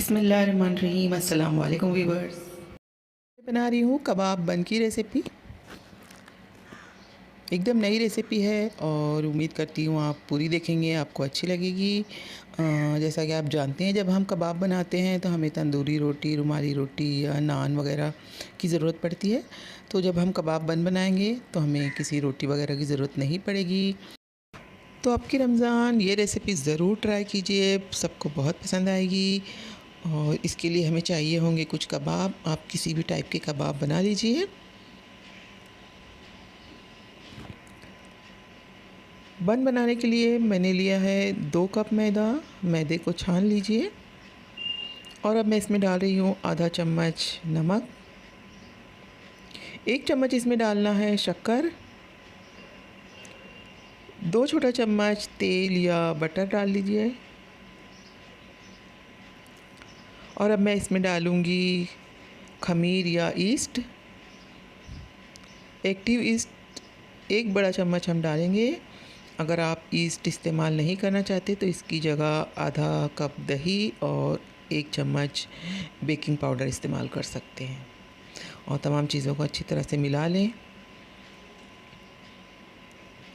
बिस्मिल्लाहिर्रहमानिर्रहीम। अस्सलाम वालेकुम वीवर्स। बना रही हूँ कबाब बन की रेसिपी। एकदम नई रेसिपी है और उम्मीद करती हूँ आप पूरी देखेंगे, आपको अच्छी लगेगी। जैसा कि आप जानते हैं, जब हम कबाब बनाते हैं तो हमें तंदूरी रोटी, रुमाली रोटी या नान वगैरह की ज़रूरत पड़ती है। तो जब हम कबाब बनाएंगे तो हमें किसी रोटी वगैरह की ज़रूरत नहीं पड़ेगी। तो आपकी रमज़ान ये रेसिपी ज़रूर ट्राई कीजिए, सबको बहुत पसंद आएगी। और इसके लिए हमें चाहिए होंगे कुछ कबाब। आप किसी भी टाइप के कबाब बना लीजिए। बन बनाने के लिए मैंने लिया है 2 कप मैदा। मैदे को छान लीजिए और अब मैं इसमें डाल रही हूँ आधा चम्मच नमक। 1 चम्मच इसमें डालना है शक्कर। 2 छोटा चम्मच तेल या बटर डाल लीजिए। और अब मैं इसमें डालूँगी खमीर या ईस्ट। एक्टिव ईस्ट 1 बड़ा चम्मच हम डालेंगे। अगर आप ईस्ट इस्तेमाल नहीं करना चाहते तो इसकी जगह आधा कप दही और 1 चम्मच बेकिंग पाउडर इस्तेमाल कर सकते हैं। और तमाम चीज़ों को अच्छी तरह से मिला लें।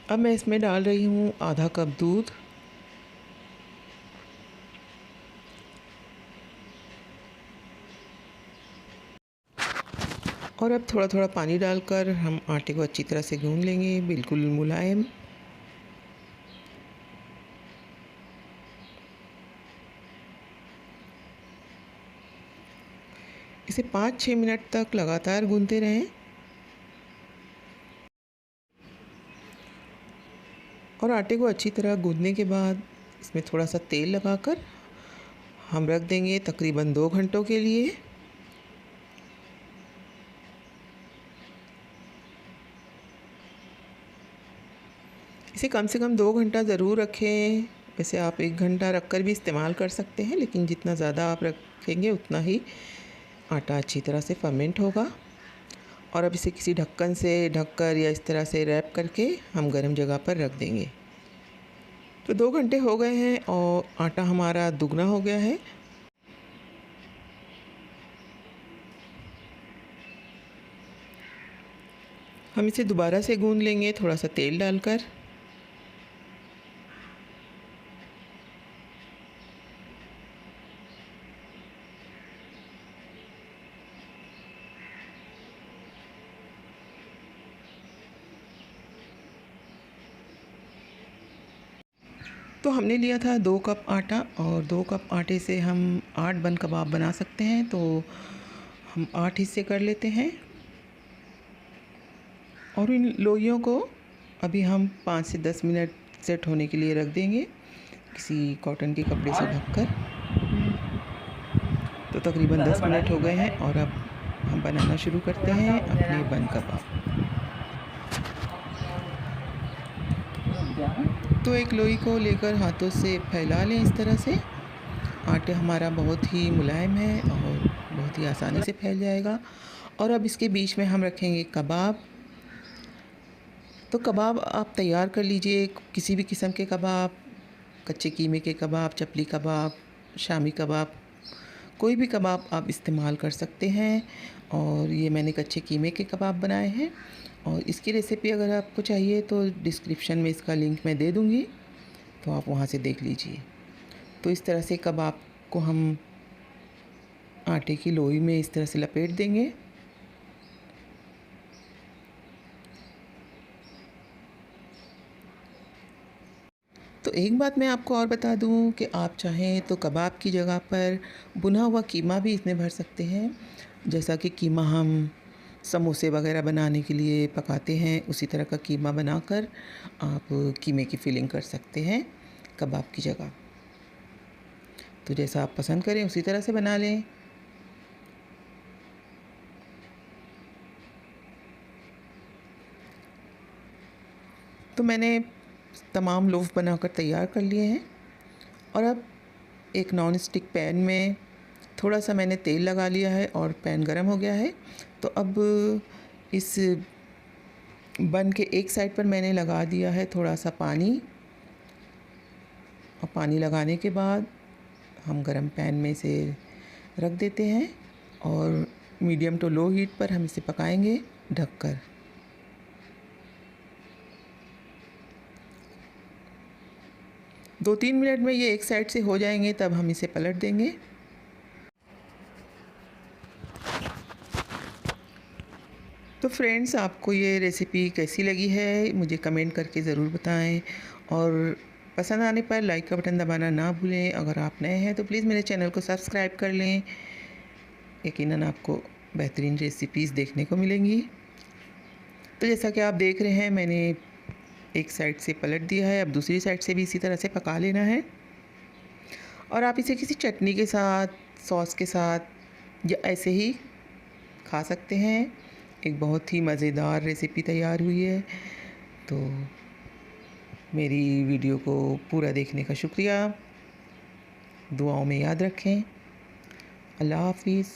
अब मैं इसमें डाल रही हूँ आधा कप दूध। और अब थोड़ा थोड़ा पानी डालकर हम आटे को अच्छी तरह से गूंद लेंगे, बिल्कुल मुलायम। इसे 5-6 मिनट तक लगातार गूंदते रहें। और आटे को अच्छी तरह गूंदने के बाद इसमें थोड़ा सा तेल लगाकर हम रख देंगे तकरीबन 2 घंटों के लिए। इसे कम से कम 2 घंटा ज़रूर रखें। वैसे आप 1 घंटा रख कर भी इस्तेमाल कर सकते हैं, लेकिन जितना ज़्यादा आप रखेंगे उतना ही आटा अच्छी तरह से फर्मेंट होगा। और अब इसे किसी ढक्कन से ढककर या इस तरह से रैप करके हम गर्म जगह पर रख देंगे। तो 2 घंटे हो गए हैं और आटा हमारा दुगना हो गया है। हम इसे दोबारा से गूंद लेंगे थोड़ा सा तेल डालकर। तो हमने लिया था 2 कप आटा और 2 कप आटे से हम 8 बन कबाब बना सकते हैं। तो हम 8 हिस्से कर लेते हैं। और इन लोइयों को अभी हम 5 से 10 मिनट सेट होने के लिए रख देंगे किसी कॉटन के कपड़े से ढककर। तो तकरीबन 10 मिनट हो गए हैं और अब हम बनाना शुरू करते हैं अपने बन कबाब। तो एक लोई को लेकर हाथों से फैला लें इस तरह से। आटा हमारा बहुत ही मुलायम है और बहुत ही आसानी से फैल जाएगा। और अब इसके बीच में हम रखेंगे कबाब। तो कबाब आप तैयार कर लीजिए, किसी भी किस्म के कबाब, कच्चे कीमे के कबाब, चपली कबाब, शामी कबाब, कोई भी कबाब आप इस्तेमाल कर सकते हैं। और ये मैंने कच्चे कीमे के कबाब बनाए हैं। और इसकी रेसिपी अगर आपको चाहिए तो डिस्क्रिप्शन में इसका लिंक मैं दे दूँगी, तो आप वहाँ से देख लीजिए। तो इस तरह से कबाब को हम आटे की लोई में इस तरह से लपेट देंगे। तो एक बात मैं आपको और बता दूं कि आप चाहें तो कबाब की जगह पर भुना हुआ कीमा भी इसमें भर सकते हैं। जैसा कि कीमा हम समोसे वगैरह बनाने के लिए पकाते हैं, उसी तरह का कीमा बनाकर आप कीमे की फिलिंग कर सकते हैं कबाब की जगह। तो जैसा आप पसंद करें उसी तरह से बना लें। तो मैंने तमाम लोफ बनाकर तैयार कर लिए हैं। और अब एक नॉन स्टिक पैन में थोड़ा सा मैंने तेल लगा लिया है और पैन गरम हो गया है। तो अब इस बन के एक साइड पर मैंने लगा दिया है थोड़ा सा पानी। और पानी लगाने के बाद हम गरम पैन में से रख देते हैं और मीडियम टू लो हीट पर हम इसे पकाएंगे ढककर। दो तीन मिनट में ये एक साइड से हो जाएंगे, तब हम इसे पलट देंगे। तो फ्रेंड्स, आपको ये रेसिपी कैसी लगी है मुझे कमेंट करके ज़रूर बताएं और पसंद आने पर लाइक का बटन दबाना ना भूलें। अगर आप नए हैं तो प्लीज़ मेरे चैनल को सब्सक्राइब कर लें। यकीनन आपको बेहतरीन रेसिपीज़ देखने को मिलेंगी। तो जैसा कि आप देख रहे हैं, मैंने एक साइड से पलट दिया है, अब दूसरी साइड से भी इसी तरह से पका लेना है। और आप इसे किसी चटनी के साथ, सॉस के साथ या ऐसे ही खा सकते हैं। एक बहुत ही मज़ेदार रेसिपी तैयार हुई है। तो मेरी वीडियो को पूरा देखने का शुक्रिया। दुआओं में याद रखें। अल्लाह हाफ़िज़।